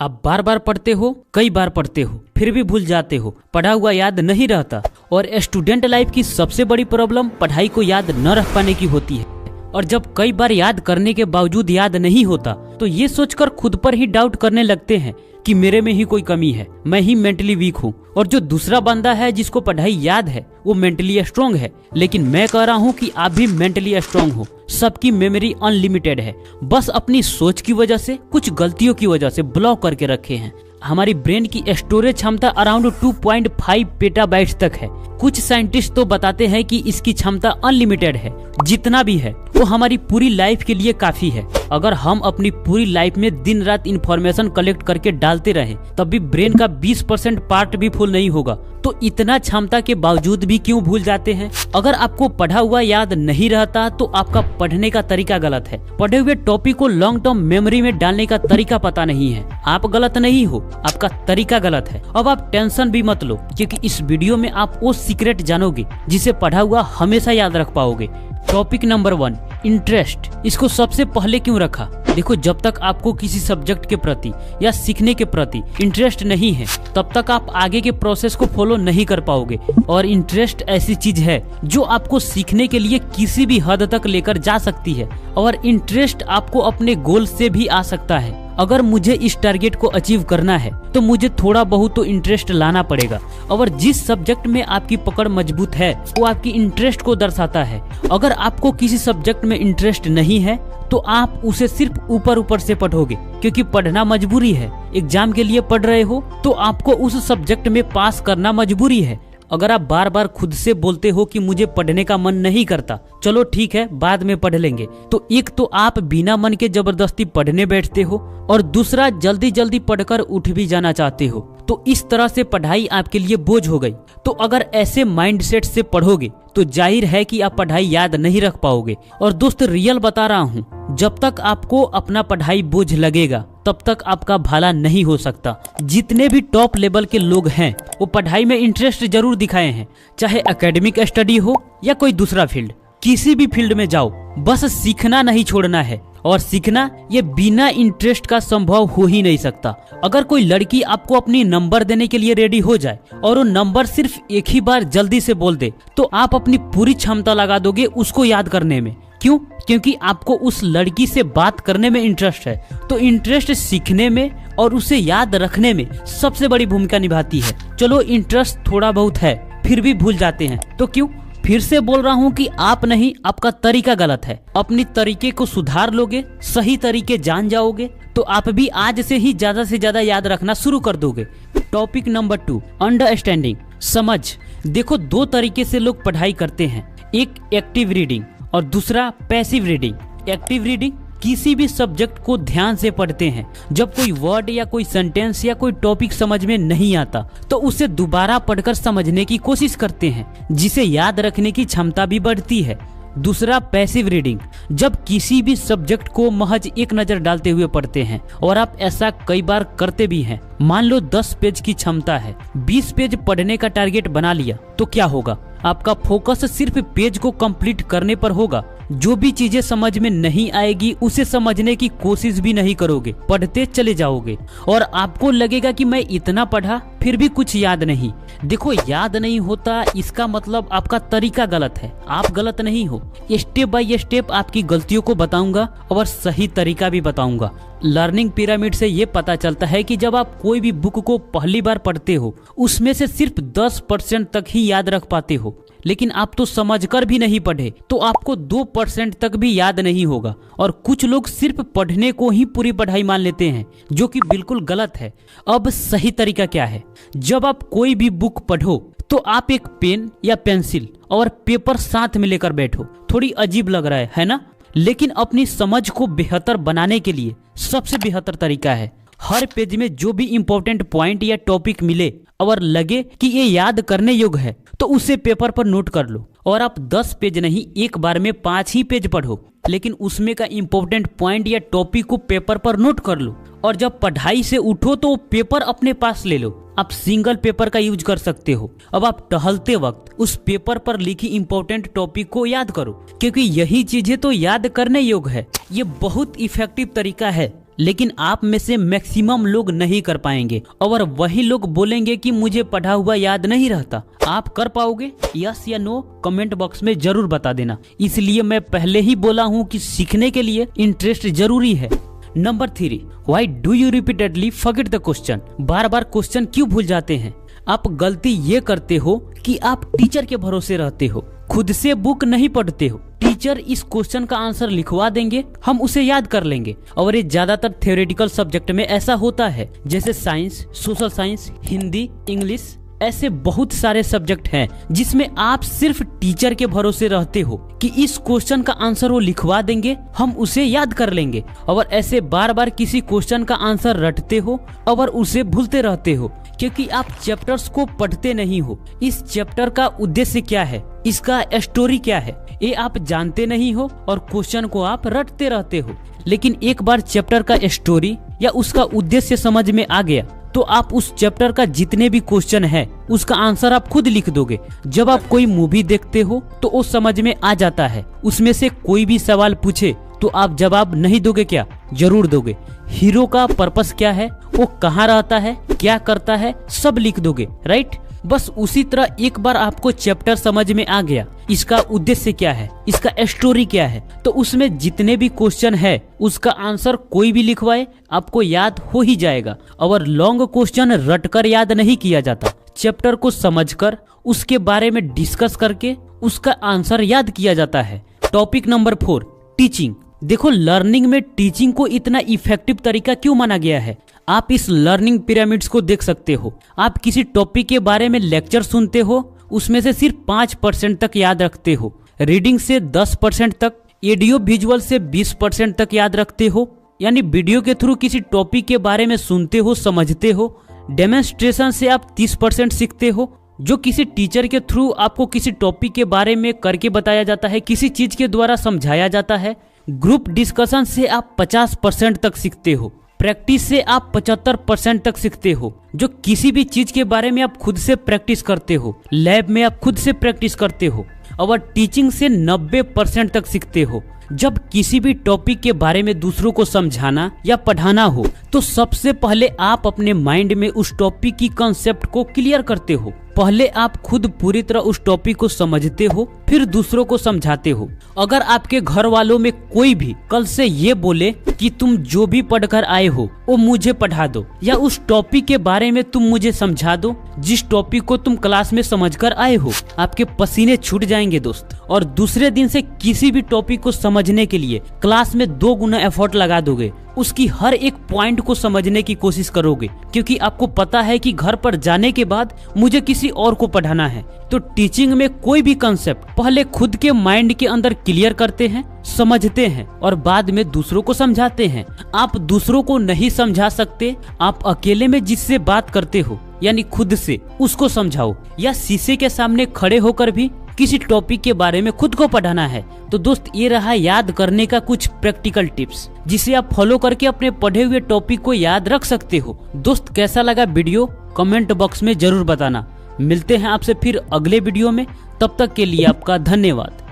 आप बार बार पढ़ते हो, कई बार पढ़ते हो, फिर भी भूल जाते हो, पढ़ा हुआ याद नहीं रहता। और स्टूडेंट लाइफ की सबसे बड़ी प्रॉब्लम पढ़ाई को याद न रख पाने की होती है। और जब कई बार याद करने के बावजूद याद नहीं होता तो ये सोचकर खुद पर ही डाउट करने लगते हैं कि मेरे में ही कोई कमी है, मैं ही मेंटली वीक हूँ। और जो दूसरा बंदा है जिसको पढ़ाई याद है वो मेंटली स्ट्रांग है। लेकिन मैं कह रहा हूँ कि आप भी मेंटली स्ट्रांग हो। सबकी मेमोरी अनलिमिटेड है, बस अपनी सोच की वजह से, कुछ गलतियों की वजह से ब्लॉक करके रखे हैं। हमारी ब्रेन की स्टोरेज क्षमता अराउंड 2.5 पेटाबाइट्स तक है। कुछ साइंटिस्ट तो बताते हैं कि इसकी क्षमता अनलिमिटेड है। जितना भी है वो हमारी पूरी लाइफ के लिए काफी है। अगर हम अपनी पूरी लाइफ में दिन रात इंफॉर्मेशन कलेक्ट करके डालते रहें तब भी ब्रेन का 20% पार्ट भी फुल नहीं होगा। तो इतना क्षमता के बावजूद भी क्यों भूल जाते हैं? अगर आपको पढ़ा हुआ याद नहीं रहता तो आपका पढ़ने का तरीका गलत है। पढ़े हुए टॉपिक को लॉन्ग टर्म मेमोरी में डालने का तरीका पता नहीं है। आप गलत नहीं हो, आपका तरीका गलत है। अब आप टेंशन भी मत लो, क्योंकि इस वीडियो में आप वो सीक्रेट जानोगे जिसे पढ़ा हुआ हमेशा याद रख पाओगे। Topic number 1, interest. इसको सबसे पहले क्यों रखा? देखो, जब तक आपको किसी सब्जेक्ट के प्रति या सीखने के प्रति इंटरेस्ट नहीं है तब तक आप आगे के प्रोसेस को फॉलो नहीं कर पाओगे। और इंटरेस्ट ऐसी चीज है जो आपको सीखने के लिए किसी भी हद तक लेकर जा सकती है। और इंटरेस्ट आपको अपने गोल से भी आ सकता है। अगर मुझे इस टारगेट को अचीव करना है तो मुझे थोड़ा बहुत तो इंटरेस्ट लाना पड़ेगा। और जिस सब्जेक्ट में आपकी पकड़ मजबूत है वो आपकी इंटरेस्ट को दर्शाता है। अगर आपको किसी सब्जेक्ट में इंटरेस्ट नहीं है तो आप उसे सिर्फ ऊपर ऊपर से पढ़ोगे, क्योंकि पढ़ना मजबूरी है। एग्जाम के लिए पढ़ रहे हो तो आपको उस सब्जेक्ट में पास करना मजबूरी है। अगर आप बार बार खुद से बोलते हो कि मुझे पढ़ने का मन नहीं करता, चलो ठीक है बाद में पढ़ लेंगे, तो एक तो आप बिना मन के जबरदस्ती पढ़ने बैठते हो और दूसरा जल्दी जल्दी पढ़कर उठ भी जाना चाहते हो। तो इस तरह से पढ़ाई आपके लिए बोझ हो गई। तो अगर ऐसे माइंडसेट से पढ़ोगे तो जाहिर है कि आप पढ़ाई याद नहीं रख पाओगे। और दोस्त, रियल बता रहा हूँ, जब तक आपको अपना पढ़ाई बोझ लगेगा तब तक आपका भला नहीं हो सकता। जितने भी टॉप लेवल के लोग हैं वो पढ़ाई में इंटरेस्ट जरूर दिखाए हैं, चाहे एकेडमिक स्टडी हो या कोई दूसरा फील्ड। किसी भी फील्ड में जाओ, बस सीखना नहीं छोड़ना है। और सीखना ये बिना इंटरेस्ट का संभव हो ही नहीं सकता। अगर कोई लड़की आपको अपनी नंबर देने के लिए रेडी हो जाए और वो नंबर सिर्फ एक ही बार जल्दी से बोल दे तो आप अपनी पूरी क्षमता लगा दोगे उसको याद करने में। क्यों? क्योंकि आपको उस लड़की से बात करने में इंटरेस्ट है। तो इंटरेस्ट सीखने में और उसे याद रखने में सबसे बड़ी भूमिका निभाती है। चलो, इंटरेस्ट थोड़ा बहुत है फिर भी भूल जाते हैं तो क्यों? फिर से बोल रहा हूँ कि आप नहीं, आपका तरीका गलत है। अपनी तरीके को सुधार लोगे, सही तरीके जान जाओगे तो आप भी आज से ही ज्यादा से ज्यादा याद रखना शुरू कर दोगे। टॉपिक नंबर 2, अंडरस्टैंडिंग, समझ। देखो, 2 तरीके से लोग पढ़ाई करते हैं, एक एक्टिव रीडिंग और दूसरा पैसिव रीडिंग। एक्टिव रीडिंग किसी भी सब्जेक्ट को ध्यान से पढ़ते हैं। जब कोई वर्ड या कोई सेंटेंस या कोई टॉपिक समझ में नहीं आता तो उसे दोबारा पढ़कर समझने की कोशिश करते हैं, जिसे याद रखने की क्षमता भी बढ़ती है। दूसरा पैसिव रीडिंग, जब किसी भी सब्जेक्ट को महज एक नजर डालते हुए पढ़ते हैं। और आप ऐसा कई बार करते भी हैं। मान लो 10 पेज की क्षमता है, 20 पेज पढ़ने का टारगेट बना लिया तो क्या होगा? आपका फोकस सिर्फ पेज को कंप्लीट करने पर होगा। जो भी चीजें समझ में नहीं आएगी उसे समझने की कोशिश भी नहीं करोगे, पढ़ते चले जाओगे। और आपको लगेगा कि मैं इतना पढ़ा फिर भी कुछ याद नहीं। देखो, याद नहीं होता इसका मतलब आपका तरीका गलत है, आप गलत नहीं हो। स्टेप बाय स्टेप आपकी गलतियों को बताऊंगा और सही तरीका भी बताऊंगा। लर्निंग पिरामिड से ये पता चलता है कि जब आप कोई भी बुक को पहली बार पढ़ते हो उसमें से सिर्फ 10% तक ही याद रख पाते हो। लेकिन आप तो समझकर भी नहीं पढ़े तो आपको 2% तक भी याद नहीं होगा। और कुछ लोग सिर्फ पढ़ने को ही पूरी पढ़ाई मान लेते हैं, जो कि बिल्कुल गलत है। अब सही तरीका क्या है? जब आप कोई भी बुक पढ़ो तो आप एक पेन या पेंसिल और पेपर साथ में लेकर बैठो। थोड़ी अजीब लग रहा है ना? लेकिन अपनी समझ को बेहतर बनाने के लिए सबसे बेहतर तरीका है, हर पेज में जो भी इंपॉर्टेंट पॉइंट या टॉपिक मिले और लगे कि ये याद करने योग्य है तो उसे पेपर पर नोट कर लो। और आप 10 पेज नहीं, एक बार में 5 ही पेज पढ़ो, लेकिन उसमें का इंपॉर्टेंट पॉइंट या टॉपिक को पेपर पर नोट कर लो। और जब पढ़ाई से उठो तो पेपर अपने पास ले लो। आप सिंगल पेपर का यूज कर सकते हो। अब आप टहलते वक्त उस पेपर पर लिखी इंपॉर्टेंट टॉपिक को याद करो, क्योंकि यही चीजें तो याद करने योग्य है। ये बहुत इफेक्टिव तरीका है लेकिन आप में से मैक्सिमम लोग नहीं कर पाएंगे और वही लोग बोलेंगे कि मुझे पढ़ा हुआ याद नहीं रहता। आप कर पाओगे? यस या नो कमेंट बॉक्स में जरूर बता देना। इसलिए मैं पहले ही बोला हूँ कि सीखने के लिए इंटरेस्ट जरूरी है। Number 3, why do you repeatedly forget the question? Bar bar question क्यों भूल जाते हैं? आप गलती ये करते हो कि आप टीचर के भरोसे रहते हो, खुद से बुक नहीं पढ़ते हो। टीचर इस क्वेश्चन का आंसर लिखवा देंगे, हम उसे याद कर लेंगे। और ये ज्यादातर थ्योरेटिकल सब्जेक्ट में ऐसा होता है, जैसे science, social science, Hindi, English, ऐसे बहुत सारे सब्जेक्ट हैं जिसमें आप सिर्फ टीचर के भरोसे रहते हो कि इस क्वेश्चन का आंसर वो लिखवा देंगे, हम उसे याद कर लेंगे। और ऐसे बार बार किसी क्वेश्चन का आंसर रटते हो और उसे भूलते रहते हो क्योंकि आप चैप्टर्स को पढ़ते नहीं हो। इस चैप्टर का उद्देश्य क्या है, इसका स्टोरी क्या है, ये आप जानते नहीं हो और क्वेश्चन को आप रटते रहते हो। लेकिन एक बार चैप्टर का स्टोरी या उसका उद्देश्य समझ में आ गया तो आप उस चैप्टर का जितने भी क्वेश्चन है उसका आंसर आप खुद लिख दोगे। जब आप कोई मूवी देखते हो तो वो समझ में आ जाता है, उसमें से कोई भी सवाल पूछे तो आप जवाब नहीं दोगे क्या? जरूर दोगे। हीरो का पर्पस क्या है, वो कहाँ रहता है, क्या करता है, सब लिख दोगे, राइट? बस उसी तरह एक बार आपको चैप्टर समझ में आ गया, इसका उद्देश्य क्या है, इसका स्टोरी क्या है, तो उसमें जितने भी क्वेश्चन है उसका आंसर कोई भी लिखवाए आपको याद हो ही जाएगा। और लॉन्ग क्वेश्चन रटकर याद नहीं किया जाता, चैप्टर को समझकर उसके बारे में डिस्कस करके उसका आंसर याद किया जाता है। Topic number 4, teaching. देखो, लर्निंग में टीचिंग को इतना इफेक्टिव तरीका क्यों माना गया है? आप इस लर्निंग पिरामिड्स को देख सकते हो। आप किसी टॉपिक के बारे में लेक्चर सुनते हो, उसमें से सिर्फ 5% तक याद रखते हो, रीडिंग से 10% तक, ऑडियो विजुअल से 20% तक याद रखते हो। यानी वीडियो के थ्रू किसी टॉपिक के बारे में सुनते हो, समझते हो। डेमोन्स्ट्रेशन से आप 30% सीखते हो, जो किसी टीचर के थ्रू आपको किसी टॉपिक के बारे में करके बताया जाता है, किसी चीज के द्वारा समझाया जाता है। ग्रुप डिस्कशन से आप 50% तक सीखते हो। प्रैक्टिस से आप 75% तक सीखते हो, जो किसी भी चीज के बारे में आप खुद से प्रैक्टिस करते हो, लैब में आप खुद से प्रैक्टिस करते हो। और टीचिंग से 90% तक सीखते हो। जब किसी भी टॉपिक के बारे में दूसरों को समझाना या पढ़ाना हो तो सबसे पहले आप अपने माइंड में उस टॉपिक की कॉन्सेप्ट को क्लियर करते हो। पहले आप खुद पूरी तरह उस टॉपिक को समझते हो, फिर दूसरों को समझाते हो। अगर आपके घर वालों में कोई भी कल से ये बोले कि तुम जो भी पढ़कर आए हो वो मुझे पढ़ा दो, या उस टॉपिक के बारे में तुम मुझे समझा दो जिस टॉपिक को तुम क्लास में समझकर आए हो, आपके पसीने छूट जाएंगे दोस्त। और दूसरे दिन से किसी भी टॉपिक को समझने के लिए क्लास में 2 गुना एफर्ट लगा दोगे, उसकी हर एक पॉइंट को समझने की कोशिश करोगे, क्योंकि आपको पता है कि घर पर जाने के बाद मुझे किसी और को पढ़ाना है। तो टीचिंग में कोई भी कंसेप्ट पहले खुद के माइंड के अंदर क्लियर करते हैं, समझते हैं और बाद में दूसरों को समझाते हैं। आप दूसरों को नहीं समझा सकते, आप अकेले में जिससे बात करते हो यानी खुद से, उसको समझाओ। या शीशे के सामने खड़े होकर भी किसी टॉपिक के बारे में खुद को पढ़ाना है। तो दोस्त, ये रहा याद करने का कुछ प्रैक्टिकल टिप्स, जिसे आप फॉलो करके अपने पढ़े हुए टॉपिक को याद रख सकते हो। दोस्त, कैसा लगा वीडियो कमेंट बॉक्स में जरूर बताना। मिलते हैं आपसे फिर अगले वीडियो में, तब तक के लिए आपका धन्यवाद।